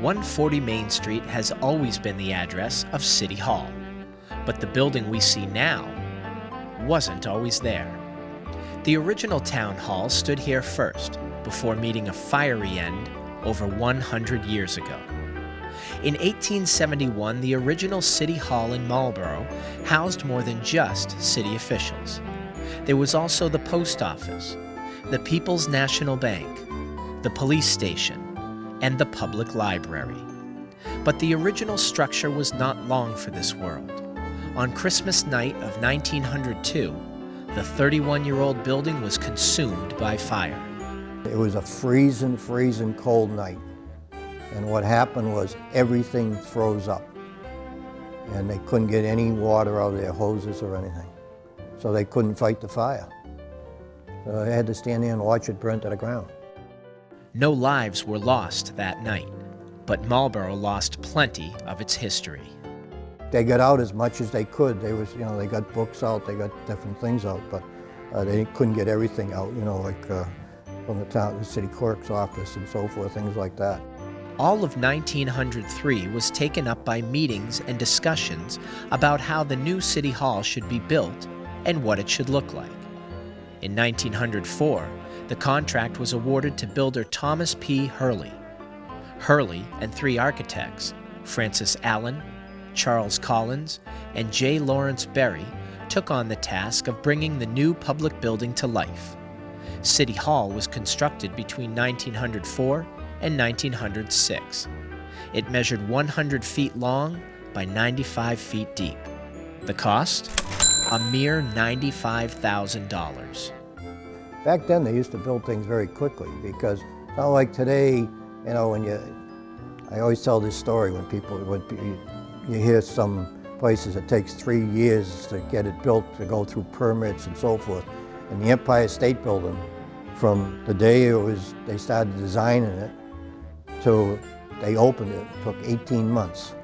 140 Main Street has always been the address of City Hall, but the building we see now wasn't always there. The original town hall stood here first, before meeting a fiery end over 100 years ago. In 1871, the original City Hall in Marlborough housed more than just city officials. There was also the post office, the People's National Bank, the police station, and the public library. But the original structure was not long for this world. On Christmas night of 1902, the 31-year-old building was consumed by fire. It was a freezing cold night. And what happened was everything froze up. And they couldn't get any water out of their hoses or anything. So they couldn't fight the fire. So they had to stand there and watch it burn to the ground. No lives were lost that night, but Marlborough lost plenty of its history. They got out as much as they could. They got books out, they got different things out, but they couldn't get everything out, like from the city clerk's office and so forth, things like that. All of 1903 was taken up by meetings and discussions about how the new City Hall should be built and what it should look like. In 1904, the contract was awarded to builder Thomas P. Hurley. Hurley and three architects, Francis Allen, Charles Collins, and J. Lawrence Berry, took on the task of bringing the new public building to life. City Hall was constructed between 1904 and 1906. It measured 100 feet long by 95 feet deep. The cost? A mere $95,000. Back then they used to build things very quickly because it's not like today, I always tell this story when you hear some places it takes 3 years to get it built, to go through permits and so forth. And the Empire State Building, from the day they started designing it till they opened it, took 18 months.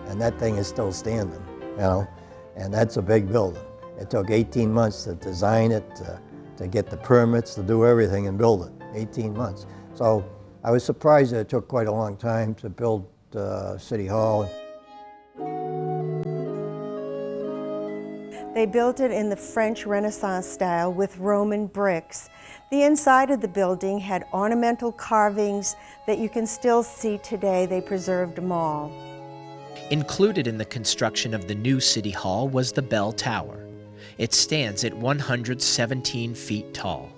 And that thing is still standing, and that's a big building. It took 18 months to design it, to get the permits, to do everything and build it, 18 months. So I was surprised that it took quite a long time to build City Hall. They built it in the French Renaissance style with Roman bricks. The inside of the building had ornamental carvings that you can still see today. They preserved them all. Included in the construction of the new City Hall was the bell tower. It stands at 117 feet tall.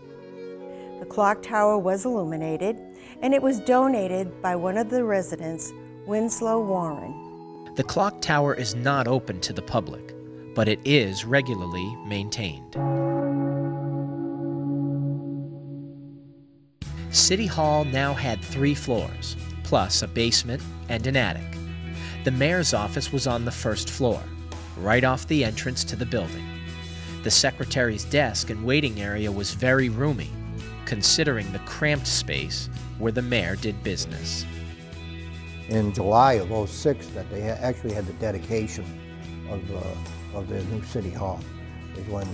The clock tower was illuminated, and it was donated by one of the residents, Winslow Warren. The clock tower is not open to the public, but it is regularly maintained. City Hall now had 3 floors, plus a basement and an attic. The mayor's office was on the first floor, right off the entrance to the building. The secretary's desk and waiting area was very roomy, considering the cramped space where the mayor did business. In July of '06, that they actually had the dedication of the new City Hall. Is when,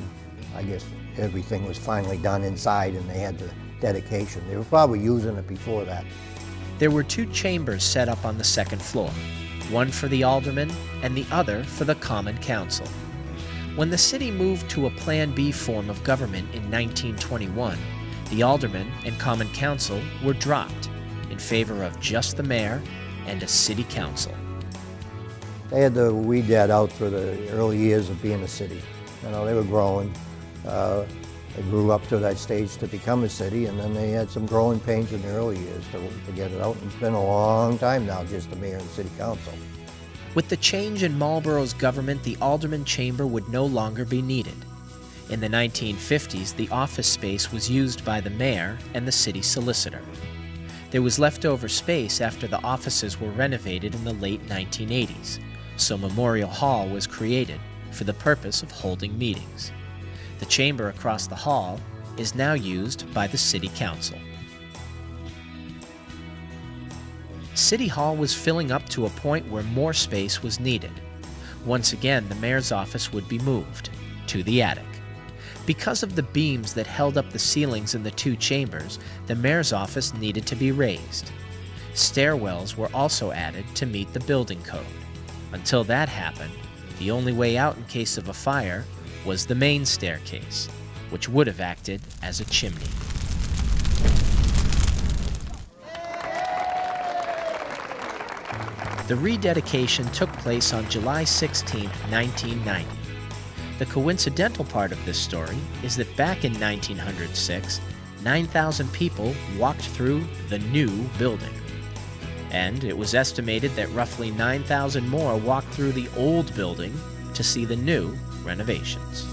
I guess, everything was finally done inside and they had the dedication. They were probably using it before that. There were 2 chambers set up on the second floor, one for the aldermen and the other for the common council. When the city moved to a Plan B form of government in 1921, the aldermen and common council were dropped in favor of just the mayor and a city council. They had to weed that out for the early years of being a city. They were growing. They grew up to that stage to become a city, and then they had some growing pains in the early years to get it out. And it's been a long time now, just the mayor and city council. With the change in Marlborough's government, the alderman chamber would no longer be needed. In the 1950s, the office space was used by the mayor and the city solicitor. There was leftover space after the offices were renovated in the late 1980s, so Memorial Hall was created for the purpose of holding meetings. The chamber across the hall is now used by the City Council. City Hall was filling up to a point where more space was needed. Once again, the mayor's office would be moved to the attic. Because of the beams that held up the ceilings in the 2 chambers, the mayor's office needed to be raised. Stairwells were also added to meet the building code. Until that happened, the only way out in case of a fire was the main staircase, which would have acted as a chimney. The rededication took place on July 16, 1990. The coincidental part of this story is that back in 1906, 9,000 people walked through the new building. And it was estimated that roughly 9,000 more walked through the old building to see the new renovations.